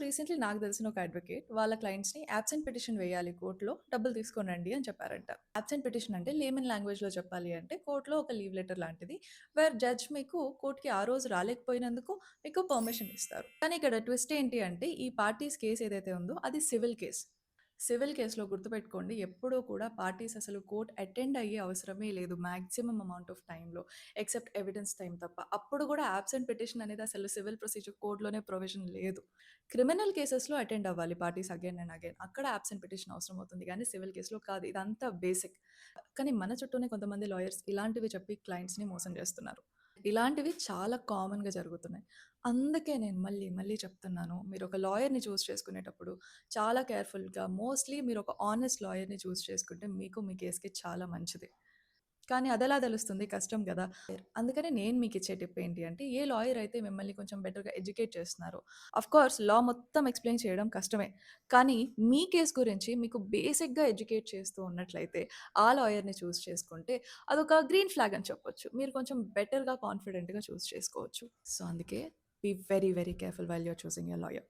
Recently నాకు తెలిసిన ఒక అడ్వకేట్ వాళ్ళ క్లయింట్స్‌ని యాబ్సెంట్ పిటిషన్ వేయాలి కోర్ట్‌లో డబ్బులు తీసుకోనండి అని చెప్పారంట. యాబ్సెంట్ పిటిషన్ అంటే లేమన్ లాంగ్వేజ్‌లో చెప్పాలి అంటే కోర్ట్‌లో ఒక లీవ్ లెటర్ లాంటిది. వేర్ జడ్జ్ మీకు కోర్ట్‌కి ఆ రోజు రాలేకపోయినందుకు మీకు పర్మిషన్ ఇస్తారు. కానీ ఇక్కడ ట్విస్ట్ ఏంటి అంటే ఈ పార్టీస్ కేస్ ఏదైతే ఉందో అది సివిల్ కేస్. సివిల్ కేస్‌లో గుర్తుపెట్టుకోండి ఎప్పుడూ కూడా పార్టీస్ అసలు కోర్ట్ అటెండ్ అయ్యే అవసరమే లేదు మాక్సిమం అమౌంట్ ఆఫ్ టైమ్‌లో. ఎక్సెప్ట్ ఎవిడెన్స్ టైమ్ తప్ప. అప్పుడు కూడా యాబ్సెంట్ పిటిషన్ అనేది అసలు సివిల్ ప్రొసీజర్ కోడ్‌లోనే ప్రొవిజన్ లేదు. క్రిమినల్ కేసెస్‌లో అటెండ్ అవ్వాలి పార్టీస్ అగైన్ అండ్ అగైన్. అక్కడ యాబ్సెంట్ పిటిషన్ అవసరం అవుతుంది గానీ సివిల్ కేస్‌లో కాదు. ఇదంతా బేసిక్. కానీ మన చుట్టూనే కొంతమంది లాయర్స్ ఇలాంటివి చెప్పి క్లయింట్స్‌ని మోసం చేస్తున్నారు. ఇలాంటివి చాలా కామన్‌గా జరుగుతున్నాయి. అందుకే నేను మళ్ళీ, మళ్ళీ చెప్తున్నాను. మీరొక లాయర్‌ని చూజ్ చేసుకునేటప్పుడు చాలా కేర్‌ఫుల్‌గా మోస్ట్‌లీ మీరొక హానెస్ట్ లాయర్‌ని చూజ్ చేసుకుంటే మీకు, మీ కేస్‌కి చాలా మంచిది. కానీ అదెలా తెలుస్తుంది? కష్టం గదా! అందుకనే నేను మీకిచ్చే టిప్ ఏంటి అంటే, ఏ లాయర్ అయితే మిమ్మల్ని కొంచెం బెటర్‌గా ఎడ్యుకేట్ చేస్తున్నారో ఆఫ్‌కోర్స్ లా మొత్తం ఎక్స్‌ప్లెయిన్ చేయడం కష్టమే. కానీ మీ కేస్ గురించి మీకు బేసిక్‌గా ఎడ్యుకేట్ చేస్తూ ఉన్నట్లయితే, ఆ లాయర్‌ని చూజ్ చేసుకుంటే అదొక గ్రీన్ ఫ్లాగ్ అని చెప్పొచ్చు. మీరు కొంచెం బెటర్‌గా, కాన్ఫిడెంట్‌గా చూజ్ చేసుకోవచ్చు. సో, అందుకే be very, very careful while you are choosing your lawyer.